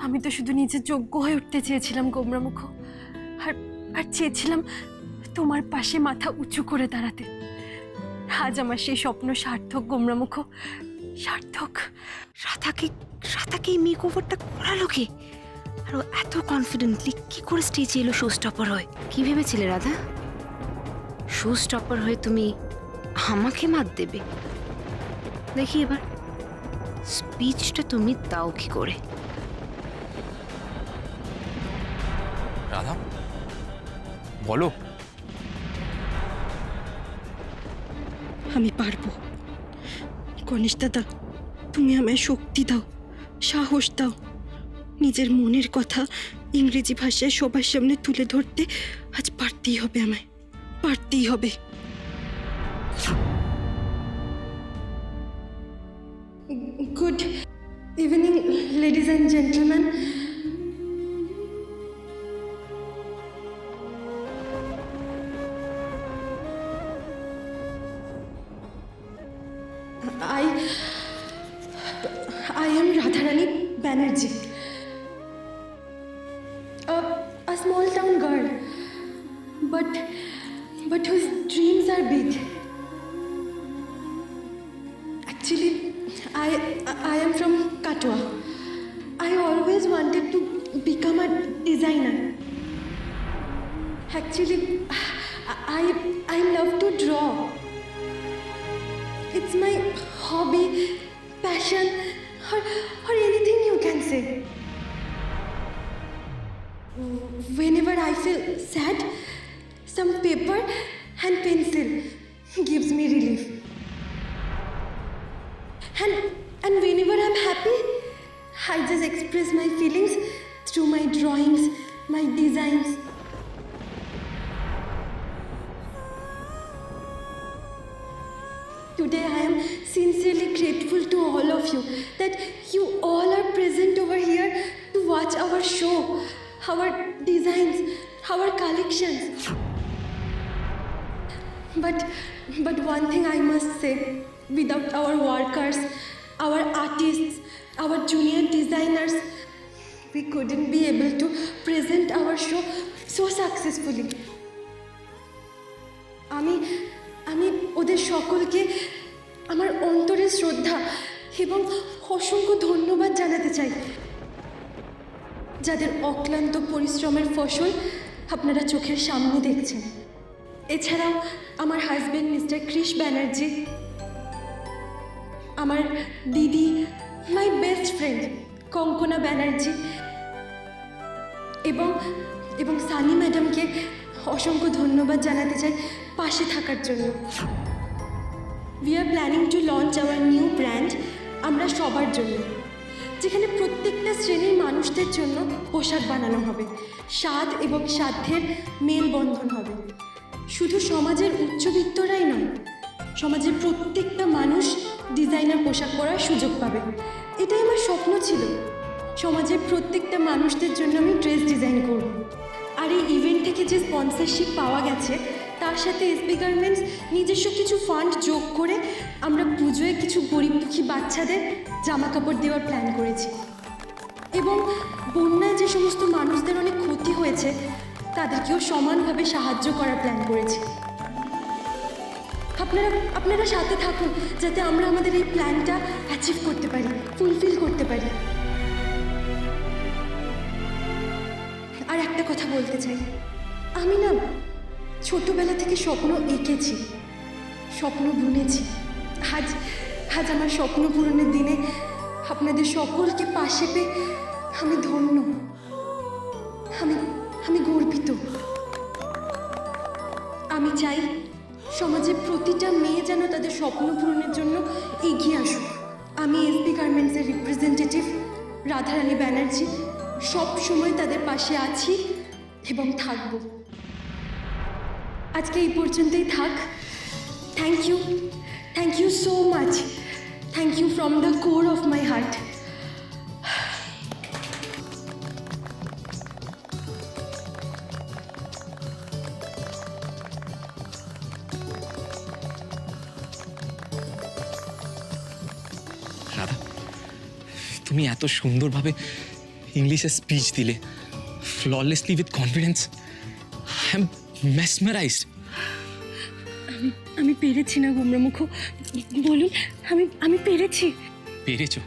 আমি তো শুধু নিজের যোগ্য হয়ে উঠতে চেয়েছিলাম গোমরামুখ, আর আর চেয়েছিলাম তোমার পাশে মাথা উঁচু করে দাঁড়াতে। আজ আমার সেই স্বপ্ন সার্থক গোমরামুখ, সার্থক। রাধাকে রাধাকে মেক ওভারটা করালো কে? আর ও এত কনফিডেন্টলি কি করে স্টেজে এলো শো স্টপার হয়ে? কি ভেবেছিলে রাধা, শো স্টপার হয়ে তুমি আমাকে মাত দেবে? দেখি এবার স্পিচটা তুমি দাও কি করে। রাধা বলো। আমি পারবো। গণেশ দাদা, তুমি আমায় শক্তি দাও, সাহস দাও। নিজের মনের কথা ইংরেজি ভাষায় সবার সামনে তুলে ধরতে আজ পারতেই হবে, আমায় পারতেই হবে। Good evening ladies and gentleman. I am Radharani Banerjee, a small town girl, but whose dreams are big. Actually, I am from Katwa. I always wanted to become a designer. Actually, I love to draw. It's my hobby, passion, or anything you can say. Whenever I feel sad, some paper and pencil gives me relief. And whenever I'm happy, I just express my feelings through my drawings, my designs. Today I am sincerely grateful to all of you that you all are present over here to watch our show, our designs, our collections. But one thing I must say, without our workers, our artists, our junior designers, we couldn't be able to present our show so successfully. আমি ওদের সকলকে আমার অন্তরের শ্রদ্ধা এবং অসংখ্য ধন্যবাদ জানাতে চাই, যাদের অক্লান্ত পরিশ্রমের ফসল আপনারা চোখের সামনে দেখছেন। এছাড়াও আমার হাজবেন্ড মিস্টার কৃষ ব্যানার্জি, আমার দিদি, my best friend Konkona Banerjee এবং সানি ম্যাডামকে অসংখ্য ধন্যবাদ জানাতে চাই পাশে থাকার জন্য। We are planning to launch our new brand আমরা সবার জন্য, যেখানে প্রত্যেকটা শ্রেণীর মানুষদের জন্য পোশাক বানানো হবে। স্বাদ এবং সাধ্যের মেলবন্ধন হবে। শুধু সমাজের উচ্চবিত্তরাই নয়, সমাজের প্রত্যেকটা মানুষ ডিজাইনার পোশাক পরার সুযোগ পাবে। এটাই আমার স্বপ্ন ছিল, সমাজের প্রত্যেকটা মানুষদের জন্য আমি ড্রেস ডিজাইন করব। আর এই ইভেন্ট থেকে যে স্পন্সরশিপ পাওয়া গেছে, তার সাথে এসবি গার্মেন্টস নিজস্ব কিছু ফান্ড যোগ করে আমরা পুজোয় কিছু গরিব দুঃখী বাচ্চাদের জামা কাপড় দেওয়ার প্ল্যান করেছি, এবং বন্যায় যে সমস্ত মানুষদের অনেক ক্ষতি হয়েছে তাদেরকেও সমানভাবে সাহায্য করার প্ল্যান করেছি। আপনারা সাথে থাকুন যাতে আমরা আমাদের এই প্ল্যানটা অ্যাচিভ করতে পারি, ফুলফিল করতে পারি। আর একটা কথা বলতে চাই, আমি না ছোটবেলা থেকে স্বপ্ন এঁকেছি, স্বপ্ন বুনেছি। আজ আমার স্বপ্ন পূরণের দিনে আপনাদের সকলকে পাশে পেয়ে আমি ধন্য, আমি গর্বিত। আমি চাই সমাজের প্রতিটা মেয়ে যেন তাদের স্বপ্ন পূরণের জন্য এগিয়ে আসুক। আমি এসবি গার্মেন্টসের রিপ্রেজেন্টেটিভ রাধারানী ব্যানার্জি সব সময় তাদের পাশে আছি এবং থাকব। আজকে এই পর্যন্তই থাক। Thank you so much. Thank you from the core of my heart. Radha, তুমি এত সুন্দরভাবে ইংলিশে স্পিচ দিলে flawlessly with confidence. I am mesmerised. আমি পেরেছি না গুমরামুখ, বলুন আমি পেরেছি। পেরেছো?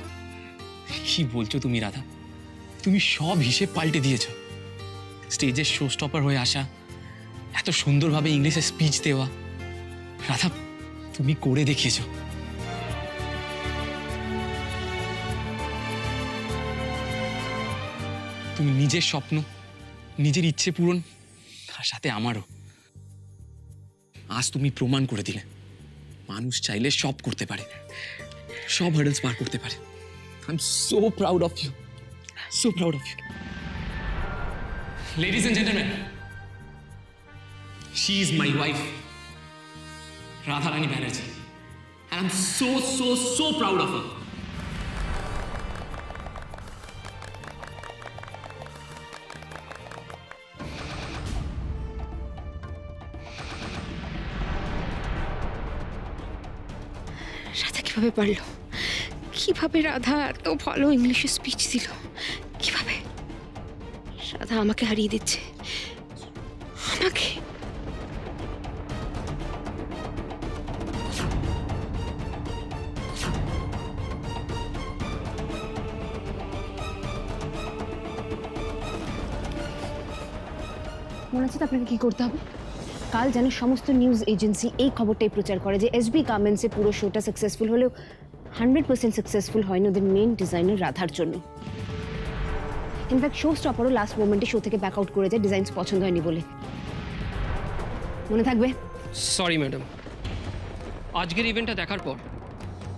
কি বলছো তুমি রাধা? তুমি সব হিসেব পাল্টে দিয়েছো। স্টেজের শো স্টপার হয়ে আসা, এত সুন্দরভাবে ইংলিশে স্পিচ দেওয়া, রাধা তুমি করে দেখিয়েছো। তুমি নিজের স্বপ্ন, নিজের ইচ্ছে পূরণ, তার সাথে আমারও। আজ তুমি প্রমাণ করে দিলে মানুষ চাইলে সব করতে পারে, সব হার্ডলস পার করতে পারে। I am so proud of you, so proud of you. Ladies and gentlemen, she is my wife, Radharani Banerjee, and I'm so proud of her. Radha কিভাবে পারলো? কিভাবে রাধা এত ভালো ইংলিশে স্পিচ দিল? কিভাবে? রাধা আমাকে হারিয়ে দিচ্ছে, আমাকে। মনে আছে তো আপনাকে কি করতে হবে? কাল যেন সমস্ত নিউজ এজেন্সি এই খবরটাই প্রচার করে যে এসবি গার্মেন্টসে পুরো শোটা সাকসেসফুল হলেও 100% সাকসেসফুল হয়নি ওদের মেন ডিজাইনার রাধার জন্য। ইনফ্যাক্ট শো স্টপারও লাস্ট মোমেন্টে শো থেকে ব্যাক আউট করে যায় ডিজাইনস পছন্দ হয়নি বলে। মনে থাকবে? সরি ম্যাডাম, আজকের ইভেন্টটা দেখার পর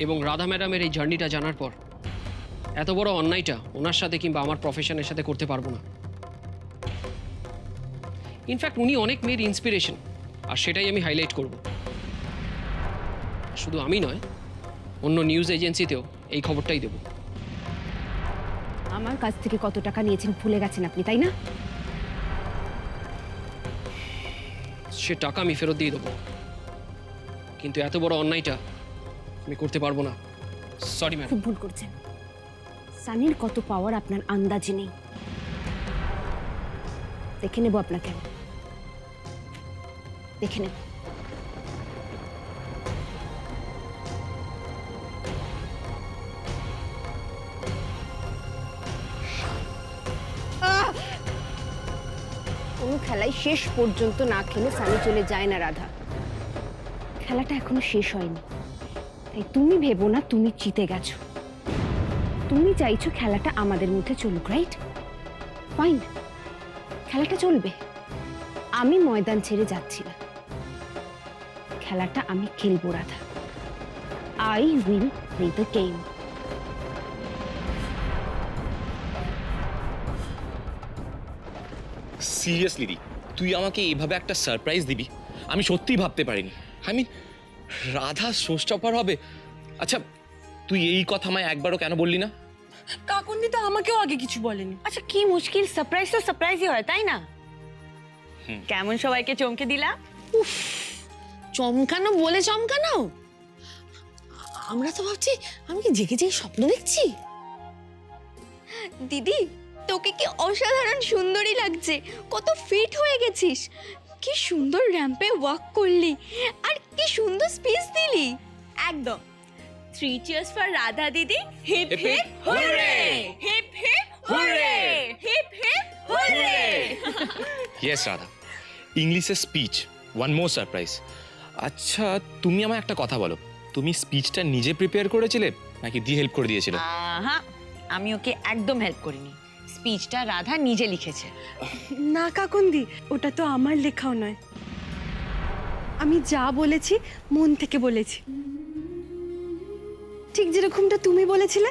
এবং রাধা ম্যাডামের এই জার্নিটা জানার পর এত বড় অন্যায়টা ওনার সাথে কিংবা আমার প্রফেশনের সাথে করতে পারবো না। ইনফ্যাক্ট উনি অনেক মেয়ের ইন্সপিরেশন, আর সেটাই আমি হাইলাইট করব। শুধু আমি নয়, অন্য নিউজ এজেন্সিতেও এই খবরটাই দেব। আমার কাছ থেকে কত টাকা নিয়েছেন ভুলে গেছেন আপনি, তাই না? সে টাকা আমি ফেরত দিয়ে দেবো, কিন্তু এত বড় অন্যায়টা আমি করতে পারবো না। Sorry madam. খুব ভুল করছেন। সানির কত পাওয়ার আপনার আন্দাজে নেই। দেখে নেব আপনাকে, দেখে নেব। কোনো খেলাই শেষ পর্যন্ত না খেলে সানি চলে যায় না রাধা। খেলাটা এখনো শেষ হয়নি, তাই তুমি ভেবো না তুমি জিতে গেছো। তুমি চাইছো খেলাটা আমাদের মধ্যে চলুক, রাইট? ফাইন, খেলাটা চলবে। আমি ময়দান ছেড়ে যাচ্ছি না, খেলাটা আমি খেলবো Radha. I will play the game. Seriously দি, তুই আমাকে এইভাবে একটা সারপ্রাইজ দিবি আমি সত্যিই ভাবতে পারিনি। I mean, Radha showstopper হবে। আচ্ছা, তুই এই কথা আমায় একবারও কেন বললি না? কাকুন্দি তো আমাকেও আগে কিছু বলেনি। আচ্ছা কি মুশকিল, সারপ্রাইজ তো সারপ্রাইজই হয়, তাই না? কেমন সবাইকে চমকে দিলা? চমকানো বলে চমকানো? আমরা তো ভাবছি আমি কি জেগে জেগে স্বপ্ন দেখছি। দিদি, তোকে কি অসাধারণ সুন্দরী লাগছে। কত ফিট হয়ে গেছিস, কি সুন্দর র্যাম্পে ওয়াক করলি, আর কি সুন্দর স্পিচ দিলি। একদম 3 cheers ফর রাধা দিদি। Hip hip hooray, hip hip hooray, hip hip hooray. Yes Radha, ইংলিশে স্পিচ, ওয়ান মোর সারপ্রাইজ। আচ্ছা, তুমি আমায় একটা কথা বলো, তুমি স্পিচটা নিজে প্রিপেয়ার করেছিলে নাকি দিয়ে হেল্প করে দিয়েছিল? হ্যাঁ, আমি ওকে একদম হেল্প করিনি, স্পিচটা রাধা নিজে লিখেছে। না কাকুন্দি, ওটা তো আমার লেখাও নয়। আমি যা বলেছি মন থেকে বলেছি, ঠিক যেরকমটা তুমি বলেছিলে।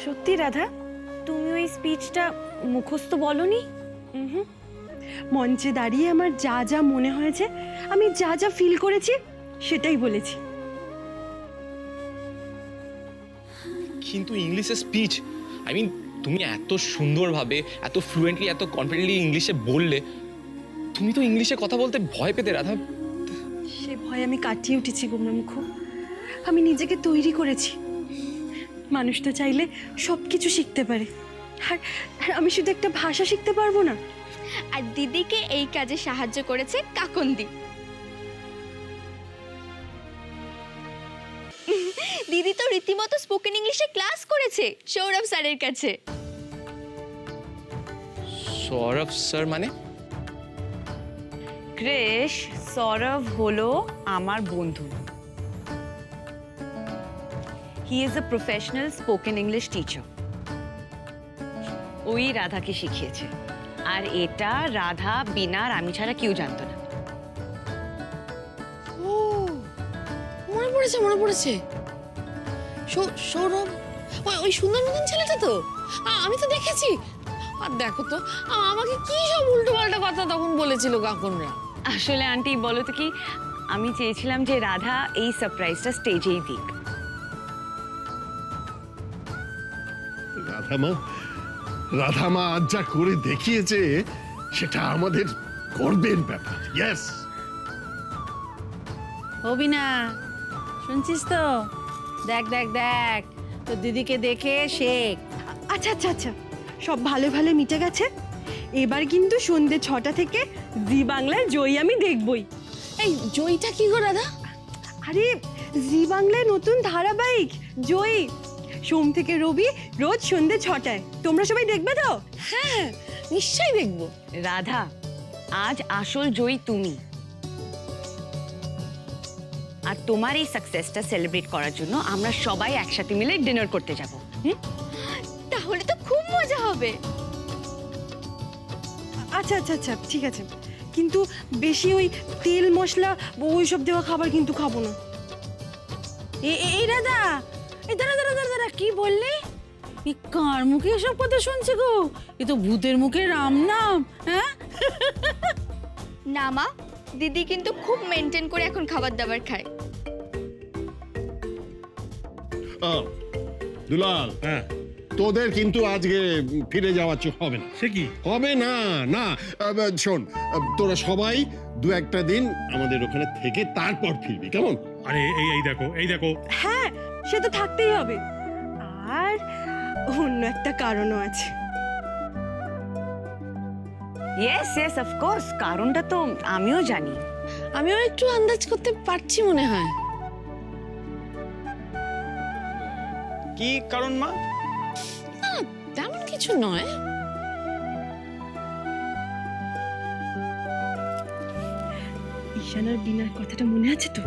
সত্যি রাধা, তুমি ওই স্পিচটা মুখস্থ বলনি? মঞ্চে দাঁড়িয়ে আমার যা যা মনে হয়েছে, আমি যা যা ফিল করেছি সেটাই বলেছি। কিন্তু ইংলিশে স্পিচ, আই মিন, তুমি এত সুন্দরভাবে, এত ফ্লুয়েন্টলি, এত কনফিডেন্টলি ইংলিশে বললে। তুমি তো ইংলিশে কথা বলতে ভয় পেতে রাধা। সে ভয় আমি কাটিয়ে উঠেছি গুমরামুখ। আমি নিজেকে তৈরি করেছি। মানুষ তো চাইলে সব কিছু শিখতে পারে, আর আর আমি শুধু একটা ভাষা শিখতে পারবো না, আর দিদিকে এই কাজে সাহায্য করেছে কাকন্দি। দিদি তো রীতিমতো স্পোকেন ইংলিশে ক্লাস করেছে সৌরভ স্যারের কাছে। সৌরভ স্যার মানে? ক্রিশ, সৌরভ হলো আমার বন্ধু। He is a professional spoken English teacher. ওই রাধাকে শিখিয়েছে, আর এটা রাধা, বিনা আর আমি ছাড়া কেউ জানতো না। ও মনে পড়েছে। সৌরভ, ওই সুন্দর মতন ছেলেটা তো, আমি তো দেখেছি। আর দেখো তো আমাকে কি সব উল্টো পাল্টা কথা তখন বলেছিল কাকুনরা। আসলে আন্টি বলো তো কি, আমি চেয়েছিলাম যে রাধা এই সারপ্রাইজটা স্টেজেই দিক। রাধামা আজ যা করে দেখিয়েছে সেটা আমাদের গর্বের ব্যাপার। ইয়েস। হবিনা, শুনছিস তো? দেখ দেখ দেখ, তোর দিদিকে দেখে শেখ। আচ্ছা আচ্ছা আচ্ছা, সব ভালো ভালো মিটে গেছে। এবার কিন্তু সন্ধ্যে 6টা থেকে জি বাংলায় জয় আমি দেখবই। এই জয়টা কি গো রাধা? আরে জি বাংলায় নতুন ধারাবাহিক জয়, সোম থেকে রবি রোজ সন্ধ্যে 6টায়। তোমরা সবাই দেখবে তো? হ্যাঁ, নিশ্চয়ই দেখবো। রাধা, আজ আসল জয়ী তুমি। আর তোমার এই সাকসেসটা সেলিব্রেট করার জন্য আমরা সবাই একসাথে মিলে ডিনার করতে যাব। তাহলে তো খুব মজা হবে। আচ্ছা আচ্ছা আচ্ছা, ঠিক আছে, কিন্তু বেশি ওই তেল মশলা ওইসব দেওয়া খাবার কিন্তু খাবো না। এই রাধা, এই দাঁড়া দাঁড়া দাঁড়া দাঁড়া, কি বললি? এ কার মুখে এসব কথা শুনছে গো? এ তো ভূতের মুখে রাম নাম। হ্যাঁ না মা, দিদি কিন্তু খুব মেনটেন করে এখন খাবার দাবার খায়। দুলাল, হ্যাঁ, তোদের কিন্তু আজকে ফিরে যাওয়া হবে না। সে কি হবে? না না, শোন, তোরা সবাই 2-1টা দিন আমাদের ওখানে থেকে তারপর ফিরবি, কেমন? আরে এই দেখো, এই দেখো। হ্যাঁ, সে তো থাকতেই হবে। আর অন্য একটা কারণও আছে। ইয়েস ইয়েস, অফ কোর্স, কারণটা তো আমিও জানি। আমিও একটু আন্দাজ করতে পারছি মনে হয়। কি কারণ মা? তেমন কিছু নয়। ঈশানার বিনার কথাটা মনে আছে তো?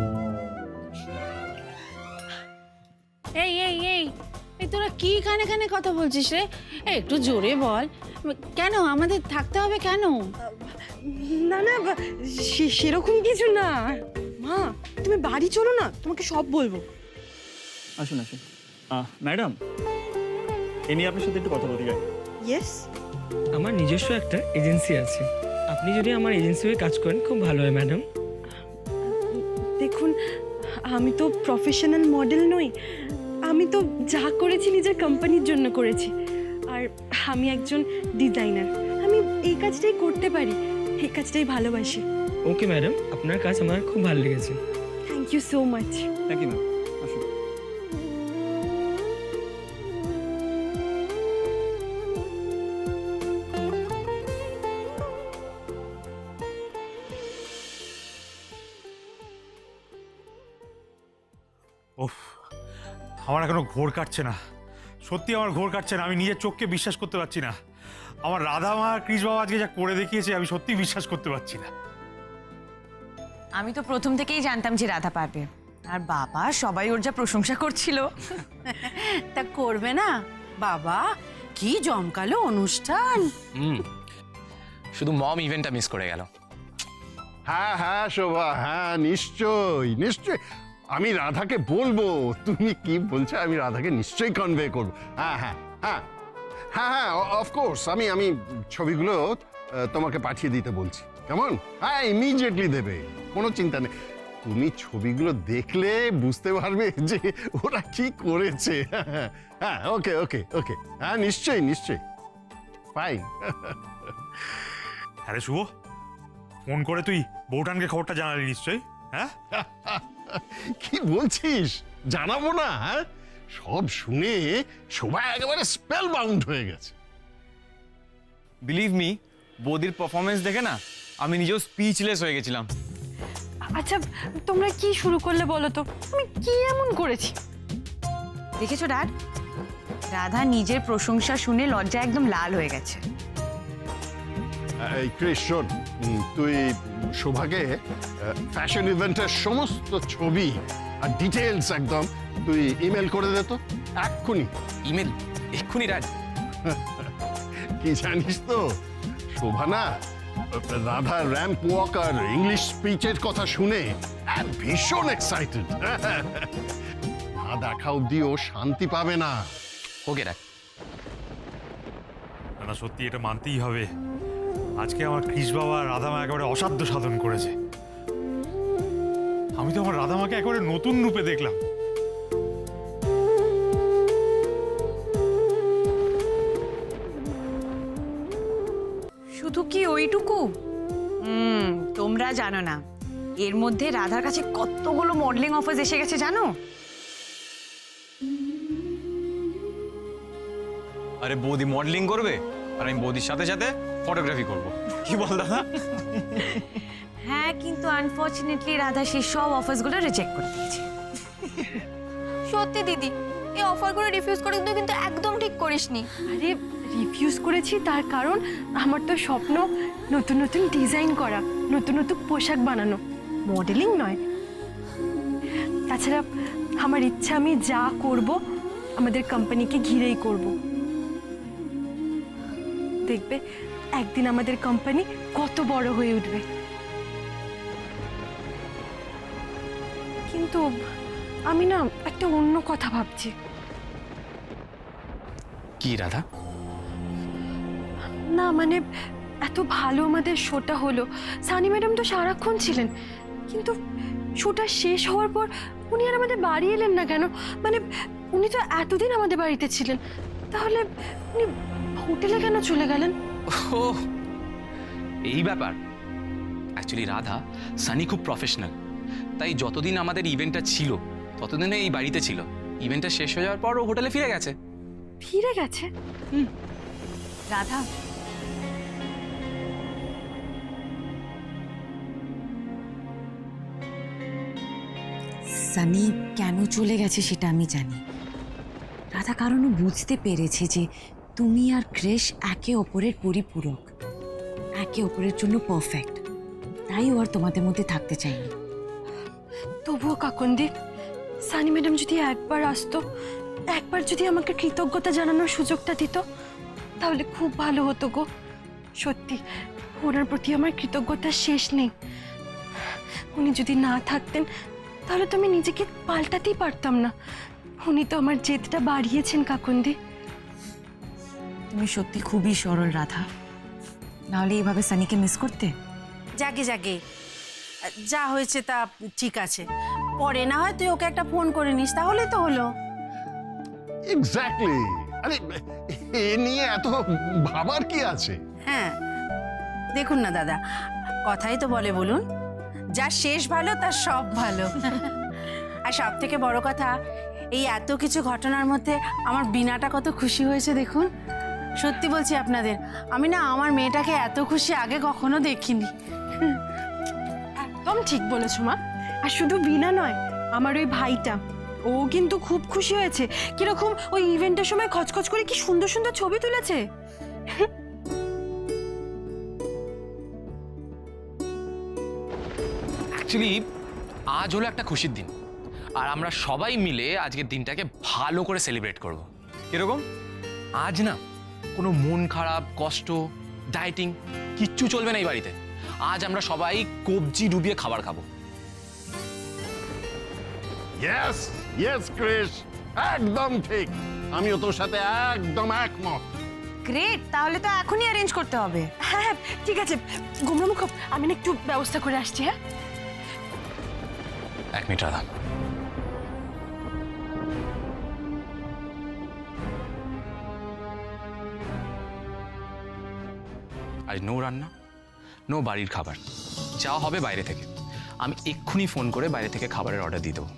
এই এই এই এই তোরা কি কানে কানে কথা বলছিস রে? একটু জোরে বল। কেন আমাদের থাকতে হবে কেন? না না, সেরকম কিছু না। মা, তুমি বাড়ি চলো না, তোমাকে সব বলবো। আসুন আসুন। ম্যাডাম, এ নিয়ে আপনার সাথে একটু কথা বলতে চাই। ইয়েস। আমার নিজস্ব একটা এজেন্সি আছে, আপনি যদি আমার এজেন্সি হয়ে কাজ করেন খুব ভালো হয় ম্যাডাম। দেখুন, আমি তো প্রফেশনাল মডেল নই। আমি তো যা করেছি নিজের কোম্পানির জন্য করেছি। আর আমি একজন ডিজাইনার, আমি এই কাজটাই করতে পারি, এই কাজটাই ভালোবাসি। ওকে ম্যাডাম, আপনার কাজ আমার খুব ভালো লেগেছে। Thank you so much. Thank you ma'am, আসুন। ওফ, আমার এখনো ঘোর কাটছে না। সত্যি আমার ঘোর কাটছে না। আমি নিজের চোখকে বিশ্বাস করতে পারছি না। আমার রাধা মা, কৃষ বাবা আজকে যা করে দেখিয়েছে, আমি সত্যি বিশ্বাস করতে পারছি না। আমি তো প্রথম থেকেই জানতাম যে রাধা পারবে, আর বাবা সবাই ওর যা প্রশংসা করছিল। তা করবে না বাবা? কি জমকালো অনুষ্ঠান। শুধু মম ইভেন্টটা মিস করে গেল। হ্যাঁ হ্যাঁ শোভা, হ্যাঁ নিশ্চয়ই নিশ্চয়ই। আমি রাধাকে বলবো, তুমি কি বলছো, আমি রাধাকে নিশ্চয়ই কনভে করবো। হ্যাঁ হ্যাঁ হ্যাঁ হ্যাঁ হ্যাঁ, অফকোর্স। আমি ছবিগুলো তোমাকে পাঠিয়ে দিতে বলছি, কেমন? হ্যাঁ, ইমিডিয়েটলি দেবে, কোনো চিন্তা নেই। তুমি ছবিগুলো দেখলে বুঝতে পারবে যে ওরা কি করেছে। হ্যাঁ, ওকে ওকে ওকে, হ্যাঁ নিশ্চয়ই নিশ্চয়ই, ফাইন। আরে শুভ, ফোন করে তুই বৌঠানকে খবরটা জানালি নিশ্চয়ই? হ্যাঁ, কি বলছিস, জানাবো না? হ্যাঁ, সব শুনে সবাই একেবারে স্পেল বাউন্ড হয়ে গেছে। বিলিভ মি, বৌদির পারফরমেন্স দেখে না আমি নিজেও স্পিচলেস হয়ে গেছিলাম। আচ্ছা তোমরা কি শুরু করলে বলো তো, আমি কি এমন করেছি? দেখেছো ড্যাড, রাধা নিজের প্রশংসা শুনে লজ্জা একদম লাল হয়ে গেছে। এই ক্রিস শোন, তুই শোভাকে ফ্যাশন ইভেন্টের সমস্ত ছবি আর ডিটেলস একদম তুই ইমেল করে দে তো এক্ষুনি। ইমেল এক্ষুনি ড্যাড? কি জানিস তো, শোভা না রাধা র্যাম্প ওয়াক আর ইংলিশ স্পিচের কথা শুনে ভীষণ এক্সাইটেড। না দেখা অব্দি ও শান্তি পাবে না। Okay dad. না সত্যি এটা মানতেই হবে, আজকে আমার কৃষ বাবা রাধামা একেবারে অসাধ্য সাধন করেছে। আমি তো আমার রাধামাকে একেবারে নতুন রূপে দেখলাম। শুধু কি ওইটুকু? তোমরা জানো না, এর মধ্যে রাধার কাছে কতগুলো মডেলিং অফার্স এসে গেছে জানো? আরে বৌদি মডেলিং করবে আর আমি বৌদির সাথে সাথে ফটোগ্রাফি করব, কি বল দাদা? হ্যাঁ, কিন্তু আনফর্চুনেটলি রাধা সেই সব অফার্সগুলো রিজেক্ট করে দিয়েছে। সত্যি দিদি, এই অফারগুলো রিফিউজ করে কিন্তু একদম ঠিক করিসনি। আরে রিফিউজ করেছি তার কারণ আমার তো স্বপ্ন নতুন নতুন ডিজাইন করা, নতুন নতুন পোশাক বানানো, মডেলিং নয়। তাছাড়া আমার ইচ্ছা আমি যা করব আমাদের কোম্পানিকে ঘিরেই করব। দেখবে একদিন আমাদের কোম্পানি কত বড় হয়ে উঠবে। কিন্তু আমি না একটা অন্য কথা ভাবছি। কি রাধা? না মানে এত ভালো আমাদের শোটা হলো, সানি ম্যাডাম তো সারাক্ষণ ছিলেন, কিন্তু শোটা শেষ হওয়ার পর উনি আর আমাদের বাড়ি এলেন না কেন? মানে উনি তো এতদিন আমাদের বাড়িতে ছিলেন, তাহলে উনি হোটেলে কেন চলে গেলেন? ও এই ব্যাপার। অ্যাকচুয়ালি রাধা সানি খুব প্রফেশনাল, তাই যতদিন আমাদের ইভেন্টটা ছিল ততদিনে এই বাড়িতে ছিল। ইভেন্টটা শেষ হয়ে যাওয়ার পর ও হোটেলে ফিরে গেছে। ফিরে গেছে? রাধা, সানি কেন চলে গেছে সেটা আমি জানি রাধা, কারণ ও বুঝতে পেরেছে যে তুমি আর ক্রিশ একে অপরের পরিপূরক, একে অপরের জন্য পারফেক্ট, তাই ও আর তোমাদের মধ্যে থাকতে চাইনি। তবুও কাকুন্দি, সানি ম্যাডাম যদি একবার আসতো, একবার যদি আমাকে কৃতজ্ঞতা জানানোর সুযোগটা দিত, তাহলে খুব ভালো হতো গো। সত্যি ওনার প্রতি আমার কৃতজ্ঞতার শেষ নেই। উনি যদি না থাকতেন তাহলে তো আমি নিজেকে পাল্টাতেই পারতাম না। উনি তো আমার জেদটা বাড়িয়েছেন কাকুন্দি। তুমি সত্যি খুবই সরল রাধা, নাহলে এইভাবে সানিকে মিস করতে? যাকে যাকে যা হয়েছে তা ঠিক আছে, পরে না হয় তুই ওকে একটা ফোন করে নিস, তাহলে তো হলো। এক্স্যাক্টলি। আরে এ নিয়ে এত ভাবার কি আছে? হ্যাঁ দেখুন না দাদা, কথাই তো বলে বলুন, যার শেষ ভালো তার সব ভালো। আর সব থেকে বড় কথা, এই এত কিছু ঘটনার মধ্যে আমার বিনাটা কত খুশি হয়েছে দেখুন। সত্যি বলছি আপনাদের, আমি না আমার মেয়েটাকে এত খুশি আগে কখনো দেখিনি। একদম ঠিক বলেছো মা। আর শুধু বিনা নয়, আমার ওই ভাইটা, ও কিন্তু খুব খুশি হয়েছে। কিরকম ওই ইভেন্টের সময় খচখচ করে কি সুন্দর সুন্দর ছবি তুলেছে। অ্যাকচুয়ালি আজ হলো একটা খুশির দিন, আর আমরা সবাই মিলে আজকের দিনটাকে ভালো করে সেলিব্রেট করব। কিরকম? আজ না কোনো মন খারাপ, কষ্ট, ডায়েটিং কিচ্ছু চলবে না এই বাড়িতে। আজ আমরা সবাই কবজি ডুবিয়ে খাবার খাবো। ইয়েস ইয়েস ক্রিশ, একদম ঠিক। আমিও তোর সাথে একদম একমত। গ্রেট, তাহলে তো এখনই অ্যারেঞ্জ করতে হবে। হ্যাঁ হ্যাঁ ঠিক আছে গুমরামুখ, আমি না একটু ব্যবস্থা করে আসছি। হ্যাঁ এক মিনিট রাধা। আজ নো রান্না, নো বাড়ির খাবার, যা হবে বাইরে থেকে। আমি এক্ষুনি ফোন করে বাইরে থেকে খাবারের অর্ডার দিয়ে দেবো।